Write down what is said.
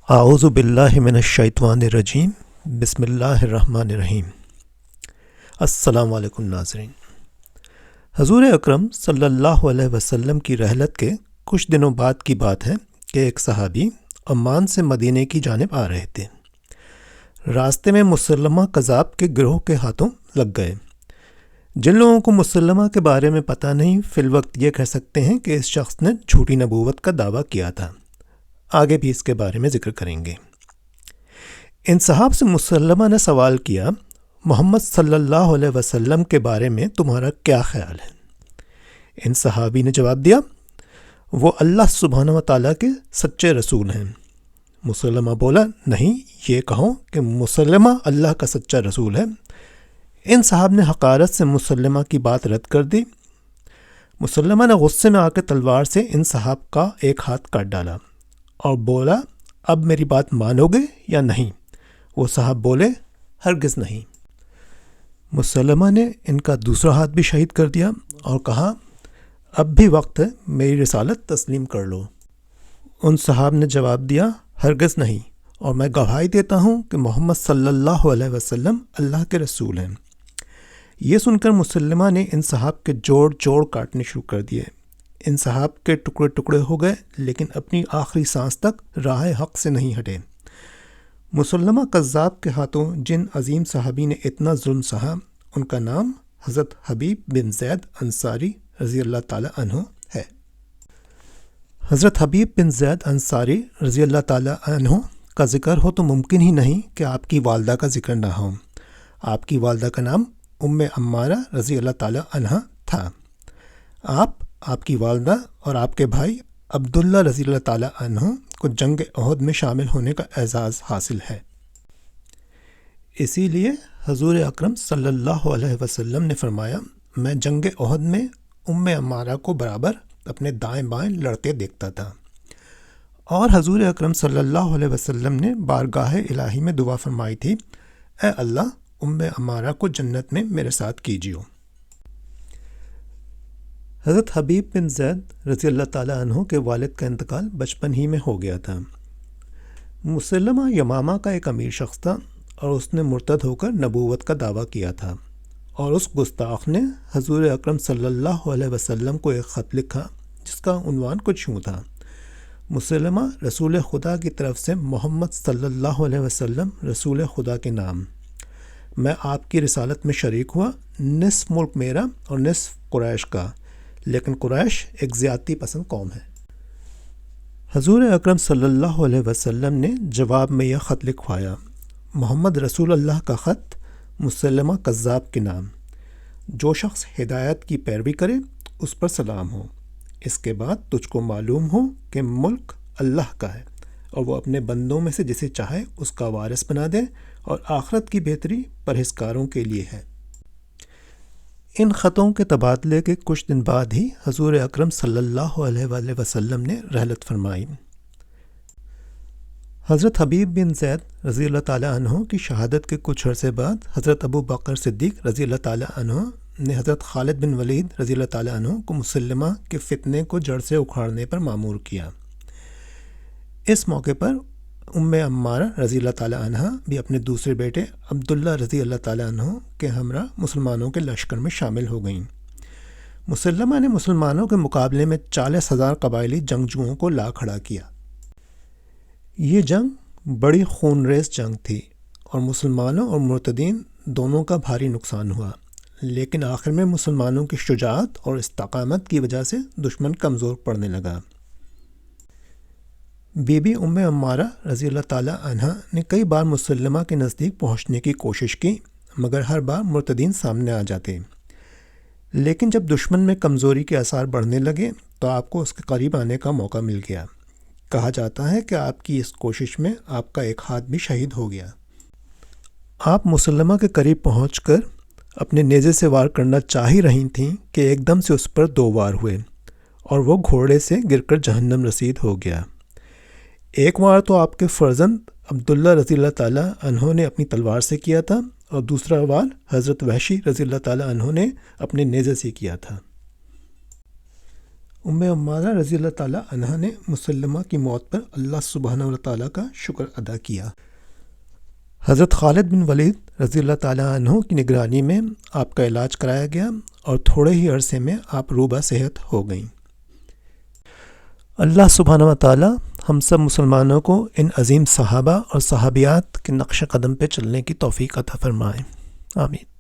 اعوذ باللہ من الشیطان الرجیم بسم اللہ الرحمن الرحیم۔ السلام علیکم ناظرین۔ حضور اکرم صلی اللہ علیہ وسلم کی رحلت کے کچھ دنوں بعد کی بات ہے کہ ایک صحابی عمان سے مدینے کی جانب آ رہے تھے۔ راستے میں مسلمہ کذاب کے گروہ کے ہاتھوں لگ گئے۔ جن لوگوں کو مسلمہ کے بارے میں پتہ نہیں فی الوقت یہ کہہ سکتے ہیں کہ اس شخص نے جھوٹی نبوت کا دعویٰ کیا تھا۔ آگے بھی اس کے بارے میں ذکر کریں گے۔ ان صحاب سے مسلمہ نے سوال کیا، محمد صلی اللہ علیہ وسلم کے بارے میں تمہارا کیا خیال ہے؟ ان صحابی نے جواب دیا، وہ اللہ سبحانہ و تعالیٰ کے سچے رسول ہیں۔ مسلمہ بولا، نہیں، یہ کہو کہ مسلمہ اللہ کا سچا رسول ہے۔ ان صحاب نے حقارت سے مسلمہ کی بات رد کر دی۔ مسلمہ نے غصے میں آ کے تلوار سے ان صحاب کا ایک ہاتھ کاٹ ڈالا اور بولا، اب میری بات مانو گے یا نہیں؟ وہ صاحب بولے، ہرگز نہیں۔ مسلمہ نے ان کا دوسرا ہاتھ بھی شہید کر دیا اور کہا، اب بھی وقت ہے، میری رسالت تسلیم کر لو۔ ان صحاب نے جواب دیا، ہرگز نہیں، اور میں گواہی دیتا ہوں کہ محمد صلی اللہ علیہ وسلم اللہ کے رسول ہیں۔ یہ سن کر مسلمہ نے ان صحاب کے جوڑ کاٹنے شروع کر دیے۔ ان صحاب کے ٹکڑے ٹکڑے ہو گئے، لیکن اپنی آخری سانس تک راہ حق سے نہیں ہٹے۔ مسلمہ کذاب کے ہاتھوں جن عظیم صحابی نے اتنا ظلم سہا، ان کا نام حضرت حبیب بن زید انصاری رضی اللہ تعالی عنہ ہے۔ حضرت حبیب بن زید انصاری رضی اللہ تعالی عنہ کا ذکر ہو تو ممکن ہی نہیں کہ آپ کی والدہ کا ذکر نہ ہو۔ آپ کی والدہ کا نام ام عمارہ رضی اللہ تعالی عنہ تھا۔ آپ کی والدہ اور آپ کے بھائی عبداللہ رضی اللہ تعالی عنہ کو جنگ احد میں شامل ہونے کا اعزاز حاصل ہے۔ اسی لیے حضور اکرم صلی اللہ علیہ وسلم نے فرمایا، میں جنگ احد میں ام عمارہ کو برابر اپنے دائیں بائیں لڑتے دیکھتا تھا۔ اور حضور اکرم صلی اللہ علیہ وسلم نے بارگاہ الہی میں دعا فرمائی تھی، اے اللہ، ام عمارہ کو جنت میں میرے ساتھ کیجیو۔ حضرت حبیب بن زید رضی اللہ تعالیٰ عنہ کے والد کا انتقال بچپن ہی میں ہو گیا تھا۔ مسلمہ یمامہ کا ایک امیر شخص تھا اور اس نے مرتد ہو کر نبوت کا دعویٰ کیا تھا، اور اس گستاخ نے حضور اکرم صلی اللہ علیہ وسلم کو ایک خط لکھا جس کا عنوان کچھ یوں تھا، مسلمہ رسول خدا کی طرف سے محمد صلی اللہ علیہ وسلم رسول خدا کے نام، میں آپ کی رسالت میں شریک ہوا، نصف ملک میرا اور نصف قریش کا، لیکن قریش ایک زیادتی پسند قوم ہے۔ حضور اکرم صلی اللہ علیہ وسلم نے جواب میں یہ خط لکھوایا، محمد رسول اللہ کا خط، مسلمہ کذاب کے نام، جو شخص ہدایت کی پیروی کرے اس پر سلام ہو۔ اس کے بعد تجھ کو معلوم ہو کہ ملک اللہ کا ہے، اور وہ اپنے بندوں میں سے جسے چاہے اس کا وارث بنا دے، اور آخرت کی بہتری پرہیزکاروں کے لیے ہے۔ ان خطوں کے تبادلے کے کچھ دن بعد ہی حضور اکرم صلی اللہ علیہ وآلہ وسلم نے رحلت فرمائی۔ حضرت حبیب بن زید رضی اللہ تعالیٰ عنہ کی شہادت کے کچھ عرصے بعد حضرت ابو بکر صدیق رضی اللہ تعالیٰ عنہ نے حضرت خالد بن ولید رضی اللہ تعالیٰ عنہ کو مسلمہ کے فتنے کو جڑ سے اکھاڑنے پر مامور کیا۔ اس موقع پر ام عمارہ رضی اللہ تعالیٰ عنہ بھی اپنے دوسرے بیٹے عبداللہ رضی اللہ تعالیٰ عنہ کے ہمراہ مسلمانوں کے لشکر میں شامل ہو گئیں۔ مسلمہ نے مسلمانوں کے مقابلے میں 40,000 قبائلی جنگجوؤں کو لا کھڑا کیا۔ یہ جنگ بڑی خونریز جنگ تھی اور مسلمانوں اور مرتدین دونوں کا بھاری نقصان ہوا، لیکن آخر میں مسلمانوں کی شجاعت اور استقامت کی وجہ سے دشمن کمزور پڑنے لگا۔ بی بی ام عمارہ رضی اللہ تعالیٰ عنہ نے کئی بار مسلمہ کے نزدیک پہنچنے کی کوشش کی، مگر ہر بار مرتدین سامنے آ جاتے۔ لیکن جب دشمن میں کمزوری کے آثار بڑھنے لگے تو آپ کو اس کے قریب آنے کا موقع مل گیا۔ کہا جاتا ہے کہ آپ کی اس کوشش میں آپ کا ایک ہاتھ بھی شہید ہو گیا۔ آپ مسلمہ کے قریب پہنچ کر اپنے نیزے سے وار کرنا چاہ ہی رہی تھیں کہ ایک دم سے اس پر 2 وار ہوئے اور وہ گھوڑے سے گر کر جہنم رسید ہو گیا۔ ایک وار تو آپ کے فرزند عبداللہ رضی اللہ تعالیٰ عنہ نے اپنی تلوار سے کیا تھا، اور دوسرا وار حضرت وحشی رضی اللہ تعالیٰ عنہ نے اپنے نیزے سے کیا تھا۔ عمارہ رضی اللہ تعالیٰ عنہ نے مسلمہ کی موت پر اللہ سبحانہ و تعالیٰ کا شکر ادا کیا۔ حضرت خالد بن ولید رضی اللہ تعالیٰ عنہ کی نگرانی میں آپ کا علاج کرایا گیا اور تھوڑے ہی عرصے میں آپ روبہ صحت ہو گئیں۔ اللہ سبحانہ و تعالیٰ ہم سب مسلمانوں کو ان عظیم صحابہ اور صحابیات کے نقش قدم پہ چلنے کی توفیق عطا فرمائے، آمین۔